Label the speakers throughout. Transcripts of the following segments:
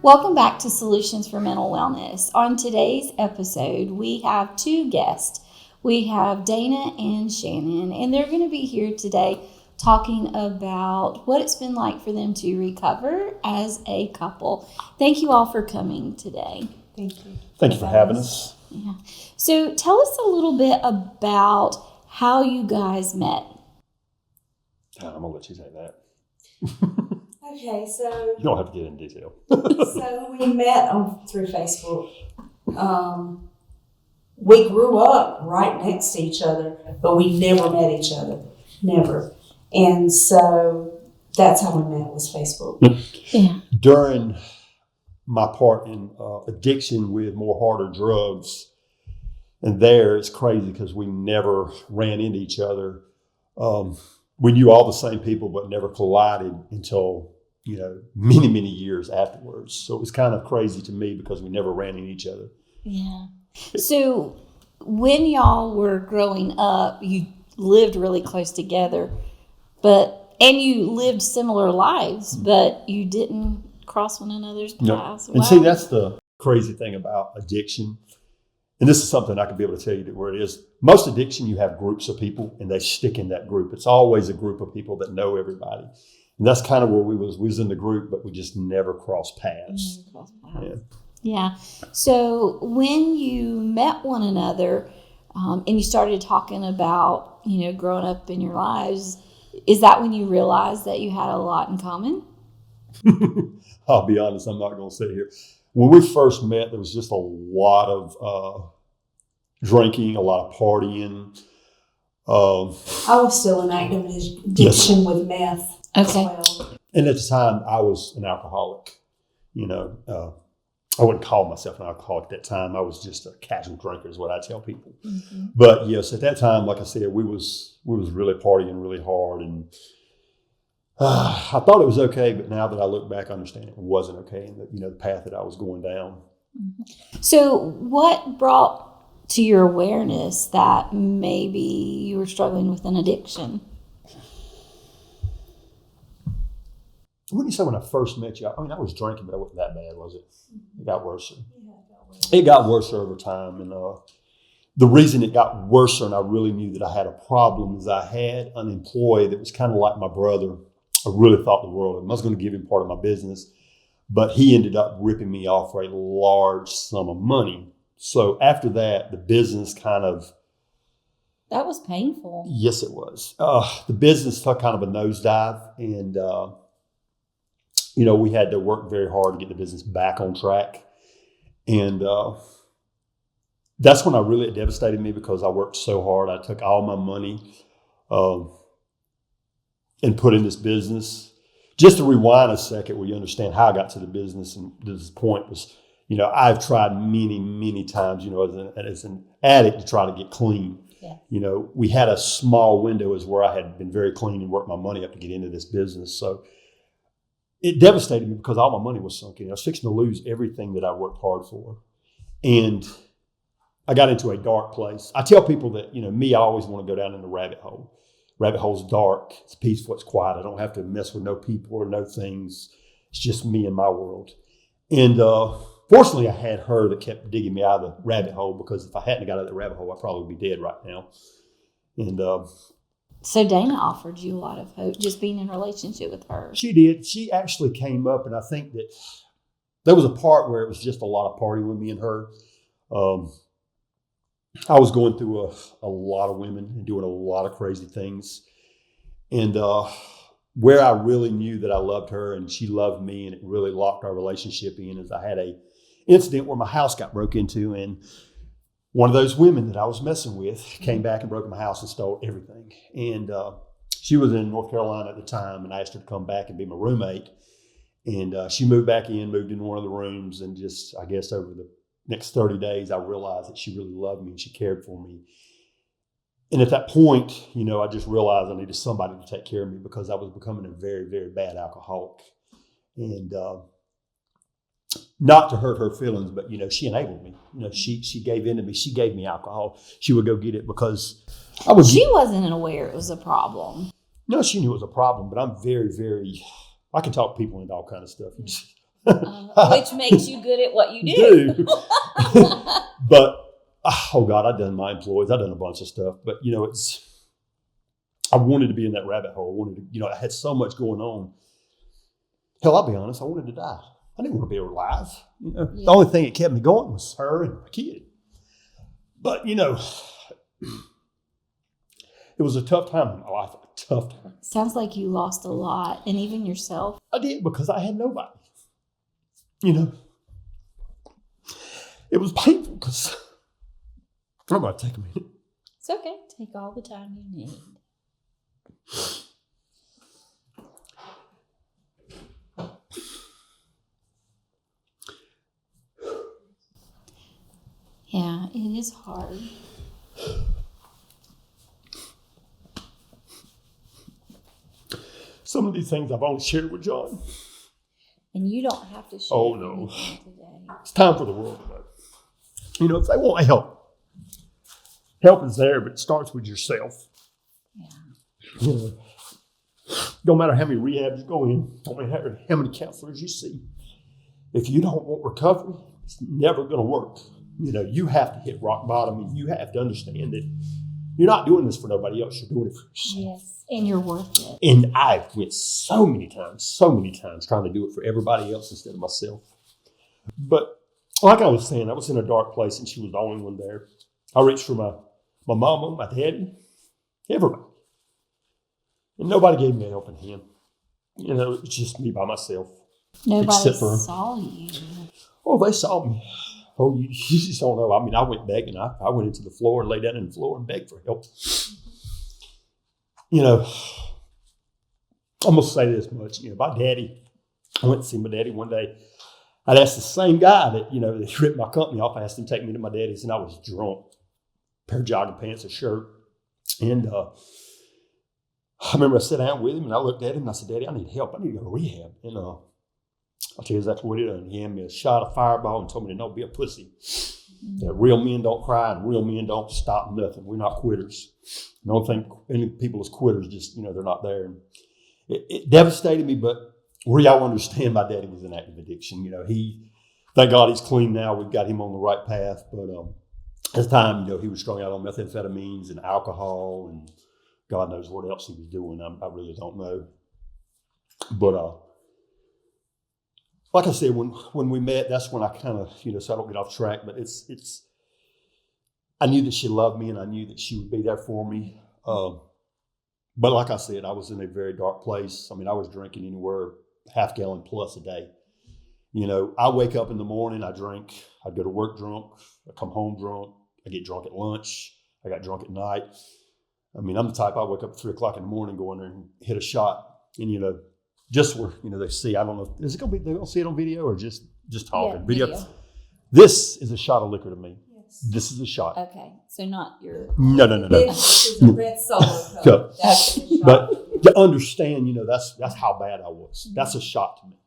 Speaker 1: Welcome back to Solutions for Mental Wellness. On today's episode, we have two guests. We have Dana and Shannon, and they're going to be here today talking about what it's been like for them to recover as a couple. Thank you all for coming today.
Speaker 2: Thank you.
Speaker 3: Thank you for having us.
Speaker 1: Yeah. So tell us a little bit about how you guys met.
Speaker 3: I'm going to let you say that.
Speaker 2: Okay, so
Speaker 3: You don't have to get in detail.
Speaker 2: we met through Facebook. We grew up right next to each other, but we never met each other. Never. And so that's how we met, was Facebook.
Speaker 1: Yeah.
Speaker 3: During my part in addiction with more harder drugs, and there it's crazy because we never ran into each other. We knew all the same people, but never collided until, many, many years afterwards. So it was kind of crazy to me because we never ran into each other.
Speaker 1: Yeah. So when y'all were growing up, you lived really close together, and you lived similar lives, but you didn't cross one another's paths.
Speaker 3: And see, that's the crazy thing about addiction. And this is something I can be able to tell you where it is. Most addiction, you have groups of people and they stick in that group. It's always a group of people that know everybody. And that's kind of where we was in the group, but we just never crossed paths.
Speaker 1: Yeah. So when you met one another and you started talking about, growing up in your lives, is that when you realized that you had a lot in common?
Speaker 3: I'll be honest, I'm not going to sit here. When we first met, there was just a lot of drinking, a lot of partying.
Speaker 2: I was still in active addiction with meth as well.
Speaker 3: And at the time, I was an alcoholic. I wouldn't call myself an alcoholic at that time. I was just a casual drinker is what I tell people. Mm-hmm. But yes, at that time, like I said, we was really partying really hard. And I thought it was okay, but now that I look back, I understand it wasn't okay in the path that I was going down.
Speaker 1: Mm-hmm. So what brought to your awareness that maybe you were struggling with an addiction?
Speaker 3: Wouldn't you say when I first met you, I was drinking, but it wasn't that bad, was it? It got worse. It got worse over time. And the reason it got worse and I really knew that I had a problem is I had an employee that was kind of like my brother. I really thought the world of him. I was going to give him part of my business, but he ended up ripping me off for a large sum of money. So after that, the business kind of...
Speaker 1: That was painful.
Speaker 3: Yes, it was. The business took kind of a nosedive, and we had to work very hard to get the business back on track. And that's when it devastated me because I worked so hard. I took all my money and put in this business. Just to rewind a second where you understand how I got to the business and this point was, I've tried many, many times, as an addict to try to get clean. Yeah. We had a small window as where I had been very clean and worked my money up to get into this business. So it devastated me because all my money was sunk in. I was fixing to lose everything that I worked hard for. And I got into a dark place. I tell people that, I always want to go down in the rabbit hole. Rabbit hole's dark. It's peaceful. It's quiet. I don't have to mess with no people or no things. It's just me and my world. And fortunately, I had her that kept digging me out of the rabbit hole because if I hadn't got out of the rabbit hole, I'd probably be dead right now. And
Speaker 1: so Dana offered you a lot of hope just being in a relationship with her. She
Speaker 3: did. She actually came up, and I think that there was a part where it was just a lot of partying with me and her. I was going through a lot of women and doing a lot of crazy things. And where I really knew that I loved her and she loved me and it really locked our relationship in is I had a incident where my house got broke into, and one of those women that I was messing with came back and broke in my house and stole everything. And she was in North Carolina at the time, and I asked her to come back and be my roommate. And she moved back in, moved into one of the rooms, and just, I guess, over the next 30 days, I realized that she really loved me and she cared for me. And at that point, I just realized I needed somebody to take care of me because I was becoming a very, very bad alcoholic. And not to hurt her feelings, but, she enabled me. She gave in to me. She gave me alcohol. She would go get it because
Speaker 1: She wasn't aware it was a problem.
Speaker 3: No, she knew it was a problem, but I'm very, very... I can talk people into all kind of stuff.
Speaker 1: Which makes you good at what you do.
Speaker 3: But, oh God, I've done my employees. I've done a bunch of stuff. But, I wanted to be in that rabbit hole. I wanted to, I had so much going on. Hell, I'll be honest, I wanted to die. I didn't want to be alive. The only thing that kept me going was her and my kid. But, it was a tough time in my life, a tough time.
Speaker 1: Sounds like you lost a lot, and even yourself.
Speaker 3: I did, because I had nobody. It was painful because I'm going to take a minute.
Speaker 1: It's okay. Take all the time you need. Yeah, it is hard.
Speaker 3: Some of these things I've only shared with John.
Speaker 1: And you don't have to share
Speaker 3: no.
Speaker 1: anything today.
Speaker 3: It's time for the world to know. If they want help is there, but it starts with yourself.
Speaker 1: Yeah.
Speaker 3: Don't matter how many rehabs you go in, don't matter how many counselors you see. If you don't want recovery, it's never going to work. You have to hit rock bottom, and you have to understand that you're not doing this for nobody else. You're doing it for yourself.
Speaker 1: Yes, and you're worth it.
Speaker 3: And I went so many times trying to do it for everybody else instead of myself. But like I was saying, I was in a dark place, and she was the only one there. I reached for my mama, my daddy, everybody. And nobody gave me a helping hand. It was just me by myself.
Speaker 1: Nobody saw you.
Speaker 3: Oh, they saw me. Oh, you just don't know. I mean, I went begging. I went into the floor and lay down on the floor and begged for help. I'm going to say this much. My daddy, I went to see my daddy one day. I'd asked the same guy that ripped my company off. I asked him to take me to my daddy's, and I was drunk. Pair of jogging pants, a shirt. And I remember I sat down with him, and I looked at him, and I said, Daddy, I need help. I need to go to rehab. And I'll tell you exactly what he done. He handed me a shot of Fireball and told me to don't be a pussy. That real men don't cry and real men don't stop nothing. We're not quitters. I don't think any people is quitters, just, they're not there. And it devastated me, but where y'all understand, my daddy was in active addiction. Thank God he's clean now. We've got him on the right path. But at the time, he was strung out on methamphetamines and alcohol, and God knows what else he was doing. I really don't know. But like I said, when we met, that's when I kind of, so I don't get off track, but I knew that she loved me, and I knew that she would be there for me. But like I said, I was in a very dark place. I mean, I was drinking anywhere half gallon plus a day. I wake up in the morning, I drink, I'd go to work drunk, I come home drunk, I get drunk at lunch, I got drunk at night. I mean, I'm the type, I wake up at 3 o'clock in the morning, go in there and hit a shot. And, just where, they see, I don't know, is it going to be, they're going to see it on video or just talking?
Speaker 1: Yeah, video.
Speaker 3: This is a shot of liquor to me. Yes. This is a shot.
Speaker 1: Okay. So not your.
Speaker 3: No.
Speaker 2: This is a red solo cup. That's a shot.
Speaker 3: But to understand, that's how bad I was. That's a shot to me.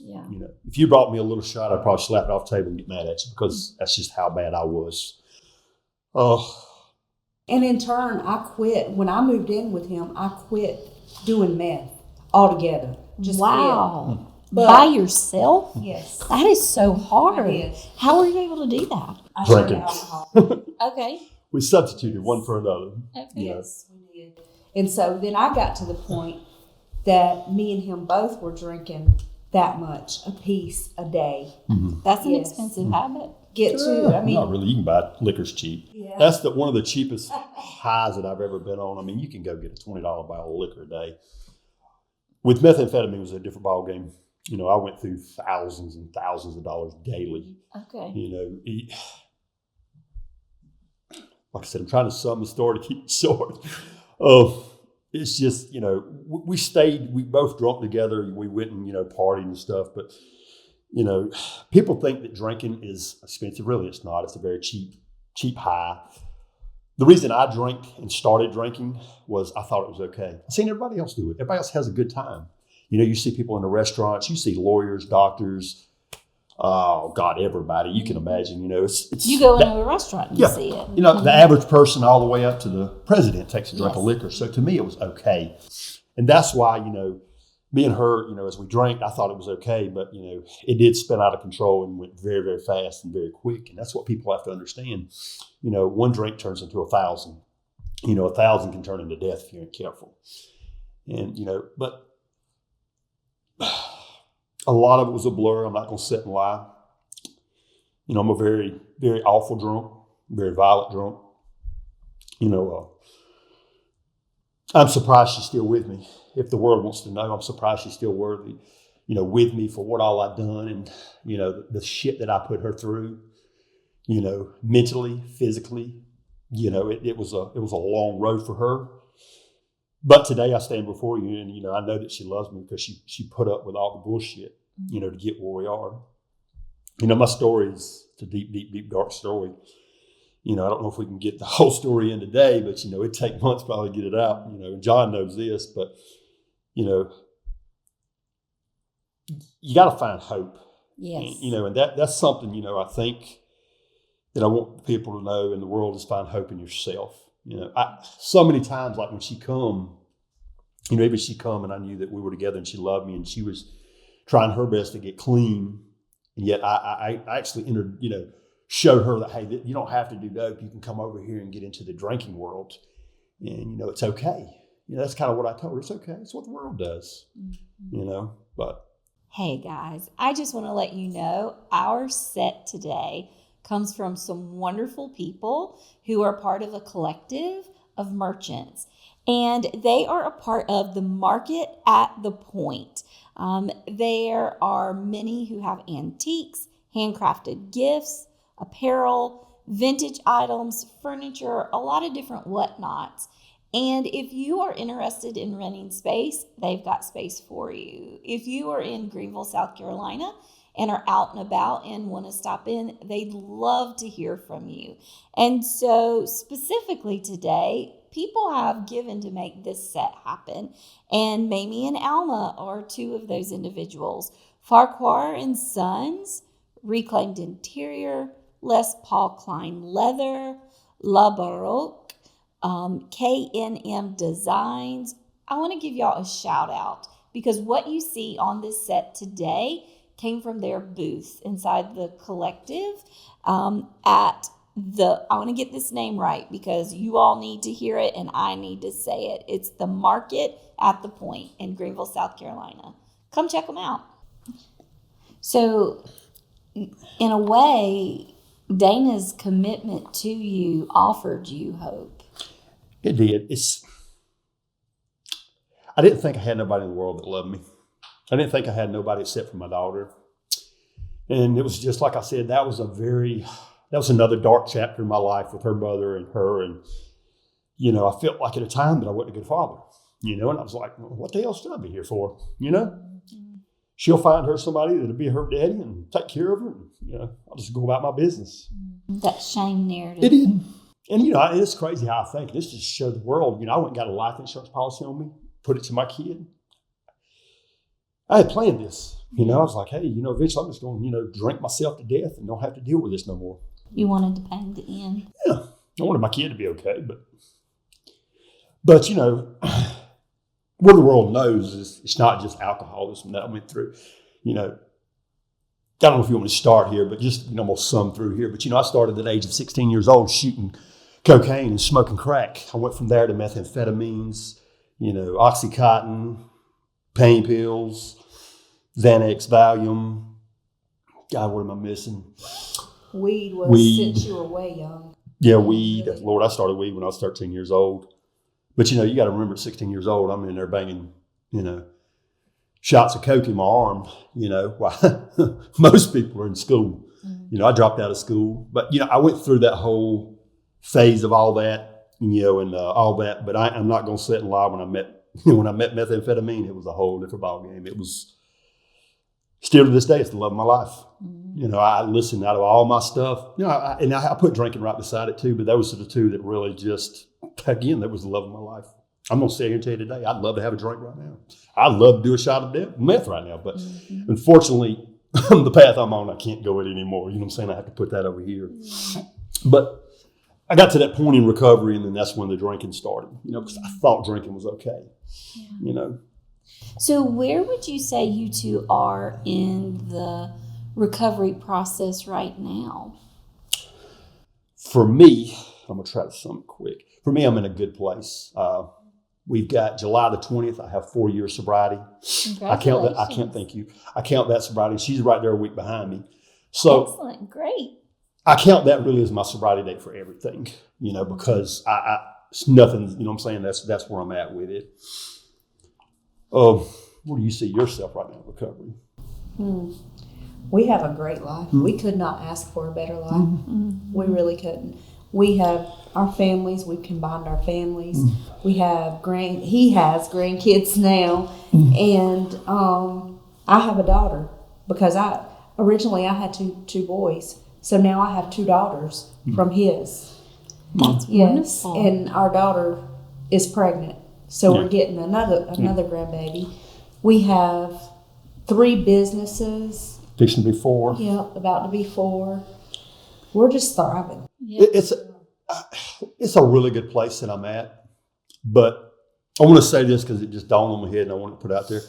Speaker 1: Yeah.
Speaker 3: If you brought me a little shot, I'd probably slap it off the table and get mad at you, because that's just how bad I was.
Speaker 2: And in turn, I quit. When I moved in with him, I quit doing meth altogether. Just
Speaker 1: wow.
Speaker 2: But,
Speaker 1: by yourself?
Speaker 2: Yes.
Speaker 1: That is so hard.
Speaker 2: I did.
Speaker 1: How were you able to do that?
Speaker 2: I
Speaker 3: Drinking.
Speaker 2: alcohol.
Speaker 1: Okay.
Speaker 3: We substituted one for another.
Speaker 1: Okay.
Speaker 2: Yes, we did. And so then I got to the point that me and him both were drinking that much a piece a day.
Speaker 3: Mm-hmm.
Speaker 1: That's an
Speaker 2: Yes.
Speaker 1: expensive habit.
Speaker 3: Not really. You can buy liquor's cheap.
Speaker 2: Yeah.
Speaker 3: That's one of the cheapest highs that I've ever been on. I mean, you can go get a $20 bottle of liquor a day. With methamphetamine, it was a different ball game. I went through thousands and thousands of dollars daily.
Speaker 1: Okay.
Speaker 3: Like I said, I'm trying to sum the story to keep it short. It's just, we both drunk together. We went and, partied and stuff. But, people think that drinking is expensive. Really, it's not. It's a very cheap high. The reason I drank and started drinking was I thought it was okay. I've seen everybody else do it. Everybody else has a good time. You see people in the restaurants. You see lawyers, doctors. Oh, God, everybody. You can imagine, it's
Speaker 1: you go into a restaurant and you see it.
Speaker 3: The average person all the way up to the president takes a drink of liquor. So to me, it was okay. And that's why, me and her, as we drank, I thought it was okay, but, it did spin out of control and went very, very fast and very quick. And that's what people have to understand. One drink turns into 1,000. 1,000 can turn into death if you aren't careful. And, but a lot of it was a blur. I'm not going to sit and lie. I'm a very, very awful drunk, very violent drunk. I'm surprised she's still with me. If the world wants to know, I'm surprised she's still worthy, with me for what all I've done and, the shit that I put her through, mentally, physically, it was a long road for her. But today I stand before you and, I know that she loves me because she put up with all the bullshit, to get where we are. My story is a deep, deep, deep, dark story. I don't know if we can get the whole story in today, but, it'd take months probably to get it out, and John knows this, but, you got to find hope.
Speaker 1: Yes.
Speaker 3: And that's something, I think that I want people to know in the world is find hope in yourself. So many times, like when she come, even she come and I knew that we were together and she loved me and she was trying her best to get clean. And yet I actually showed her that, hey, you don't have to do dope. You can come over here and get into the drinking world. And, it's okay. That's kind of what I told her. It's okay. It's what the world does, but.
Speaker 1: Hey guys, I just want to let you know our set today comes from some wonderful people who are part of a collective of merchants. And they are a part of the Market at the Point. There are many who have antiques, handcrafted gifts, apparel, vintage items, furniture, a lot of different whatnots. And if you are interested in renting space, they've got space for you. If you are in Greenville, South Carolina, and are out and about and want to stop in, they'd love to hear from you. And so specifically today, people have given to make this set happen. And Mamie and Alma are two of those individuals. Farquhar and Sons, Reclaimed Interior, Les Paul Klein Leather, La Baroque, K&M Designs. I want to give y'all a shout out because what you see on this set today came from their booth inside the collective at the, I want to get this name right because you all need to hear it and I need to say it. It's the Market at the Point in Greenville, South Carolina. Come check them out. So in a way, Dana's commitment to you offered you hope.
Speaker 3: It did. I didn't think I had nobody in the world that loved me. I didn't think I had nobody except for my daughter. And it was just like I said, that was another dark chapter in my life with her mother and her. And, I felt like at a time that I wasn't a good father, and I was like, well, what the hell should I be here for? She'll find her somebody that'll be her daddy and take care of her. And, I'll just go about my business.
Speaker 1: That shame narrative.
Speaker 3: It did. And, it's crazy how I think. This just showed the world, I went and got a life insurance policy on me, put it to my kid. I had planned this. I was like, hey, eventually I'm just going to, drink myself to death and don't have to deal with this no more.
Speaker 1: You wanted the pain to end.
Speaker 3: Yeah. I wanted my kid to be okay. But what the world knows is it's not just alcoholism that I went through. I don't know if you want me to start here, but just, I'm going to sum through here. But, I started at the age of 16 years old shooting cocaine and smoking crack. I went from there to methamphetamines, Oxycontin, pain pills, Xanax, Valium. God, what am I missing?
Speaker 2: Weed since you were way young.
Speaker 3: Yeah, weed. Lord, I started weed when I was 13 years old. But, you got to remember at 16 years old, I'm in there banging, shots of coke in my arm, while most people are in school. I dropped out of school. But, I went through that whole phase of all that, and all that. But I'm not going to sit and lie. When I met methamphetamine, it was a whole different ballgame. It was still to this day, it's the love of my life. I listened out of all my stuff. I put drinking right beside it too. But those are the two that really just, again, that was the love of my life. I'm going to sit here and tell you today, I'd love to have a drink right now. I'd love to do a shot of meth right now. But unfortunately, the path I'm on, I can't go it anymore. You know what I'm saying? I have to put that over here. But I got to that point in recovery, and then that's when the drinking started, because I thought drinking was okay,
Speaker 1: So where would you say you two are in the recovery process right now?
Speaker 3: For me, I'm gonna try to sum it quick. For me, I'm in a good place. We've got July the 20th. I have 4 years sobriety. I count that. I can't thank you. I count that sobriety. She's right there a week behind me. So
Speaker 1: excellent, great.
Speaker 3: I count that really as my sobriety date for everything, because it's nothing, what I'm saying? That's where I'm at with it. Where do you see yourself right now in recovery?
Speaker 2: We have a great life. We could not ask for a better life. We really couldn't. We have our families. We've combined our families. We have he has grandkids now, and I have a daughter because originally I had two boys, so now I have 2 daughters from his.
Speaker 1: That's wonderful.
Speaker 2: And our daughter is pregnant, so we're getting another grandbaby. We have 3 businesses.
Speaker 3: Fixing to be 4.
Speaker 2: Yep, about to be 4. We're just thriving.
Speaker 1: Yep.
Speaker 3: It's a really good place that I'm at, but I want to say this because it just dawned on my head and I want to put it out there.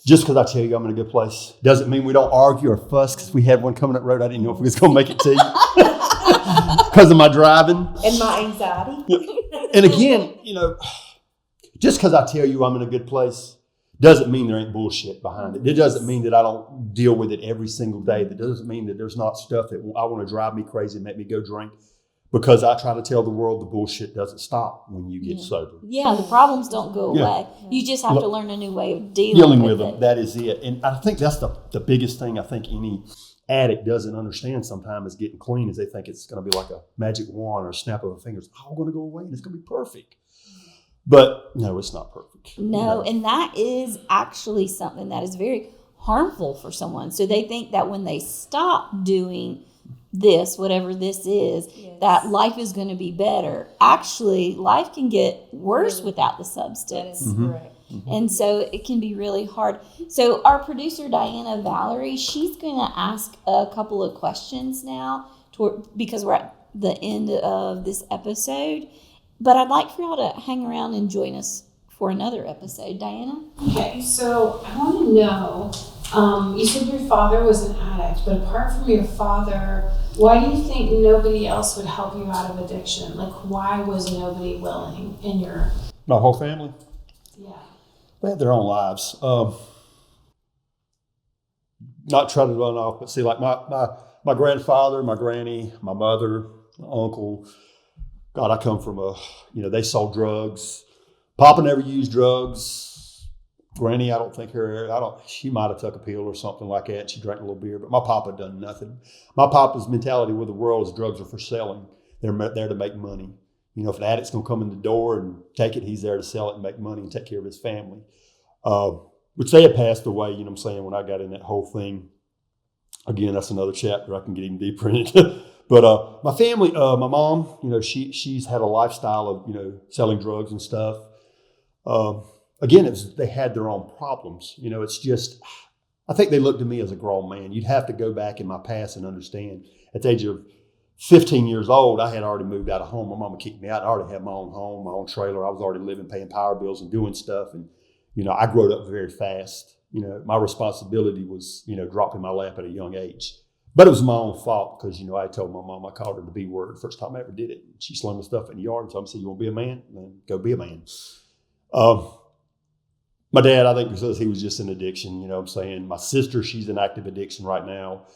Speaker 3: Just because I tell you I'm in a good place doesn't mean we don't argue or fuss, because we had one coming up the road. I didn't know if we was going to make it to you because of my driving.
Speaker 2: And my anxiety.
Speaker 3: And again, just because I tell you I'm in a good place doesn't mean there ain't bullshit behind it. It doesn't mean that I don't deal with it every single day. That doesn't mean that there's not stuff that I want to drive me crazy and make me go drink, because I try to tell the world the bullshit doesn't stop when you get sober.
Speaker 1: Yeah, the problems don't go away. You just have to learn a new way of dealing with
Speaker 3: them.
Speaker 1: it.
Speaker 3: That is it. And I think that's the biggest thing I think any addict doesn't understand sometimes is getting clean, is they think it's going to be like a magic wand or a snap of a finger. It's all going to go away and it's going to be perfect. But no, it's not perfect.
Speaker 1: No, and that is actually something that is very harmful for someone. So they think that when they stop doing this, whatever this is, that life is going to be better. Actually, life can get worse without the substance.
Speaker 2: That is correct.
Speaker 1: And so it can be really hard. So our producer, Diana Valerie, she's going to ask a couple of questions now because we're at the end of this episode. But I'd like for y'all to hang around and join us for another episode. Diana?
Speaker 4: Okay, so I want to know, you said your father was an addict, but apart from your father, why do you think nobody else would help you out of addiction? Like, why was nobody willing in your...
Speaker 3: My whole family?
Speaker 4: Yeah.
Speaker 3: They had their own lives. Not trying to run off, but see, like my grandfather, my granny, my mother, my uncle... God, I come from they sold drugs. Papa never used drugs. Granny, I don't think she might have took a pill or something like that. She drank a little beer, but my papa done nothing. My papa's mentality with the world is drugs are for selling. They're there to make money. If an addict's going to come in the door and take it, he's there to sell it and make money and take care of his family. Which they had passed away, when I got in that whole thing. Again, that's another chapter. I can get even deeper in it. But my family, my mom, she's had a lifestyle of, selling drugs and stuff. Again, they had their own problems. It's just, I think they looked at me as a grown man. You'd have to go back in my past and understand. At the age of 15 years old, I had already moved out of home. My mama kicked me out. I already had my own home, my own trailer. I was already living, paying power bills and doing stuff. And, I grew up very fast. My responsibility was, dropped in my lap at a young age. But it was my own fault because, I told my mom, I called her the B word first time I ever did it. She slung the stuff in the yard. So I said, you want to be a man? Then go be a man. My dad, I think because he was just in addiction, My sister, she's in active addiction right now.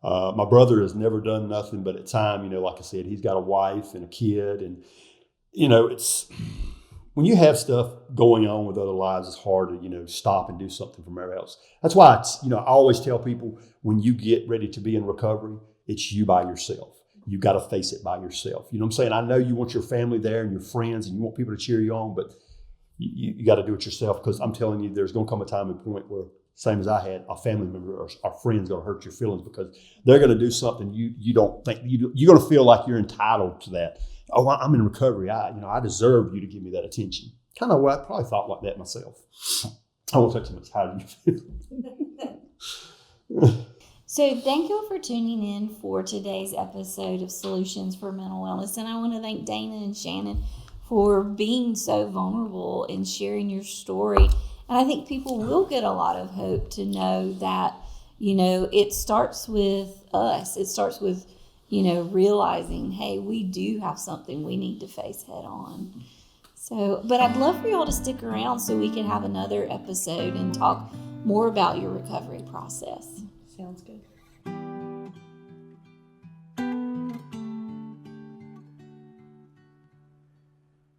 Speaker 3: My brother has never done nothing but at time, like I said, he's got a wife and a kid. And, it's when you have stuff going on with other lives, it's hard to, stop and do something from everywhere else. That's why, I always tell people when you get ready to be in recovery, it's you by yourself. You got to face it by yourself. You know what I'm saying? I know you want your family there and your friends and you want people to cheer you on, but you got to do it yourself, because I'm telling you, there's going to come a time and point where, same as I had, a family member or our friends going to hurt your feelings because they're going to do something you don't think, you're going to feel like you're entitled to that. Oh, I'm in recovery. I deserve you to give me that attention. Kind of what I probably thought like that myself. I won't take too much. How do you feel?
Speaker 1: So thank you for tuning in for today's episode of Solutions for Mental Wellness. And I want to thank Dana and Shannon for being so vulnerable and sharing your story And I think people will get a lot of hope to know that, it starts with us. It starts with, realizing, hey, we do have something we need to face head on. So, but I'd love for y'all to stick around so we can have another episode and talk more about your recovery process.
Speaker 2: Sounds good.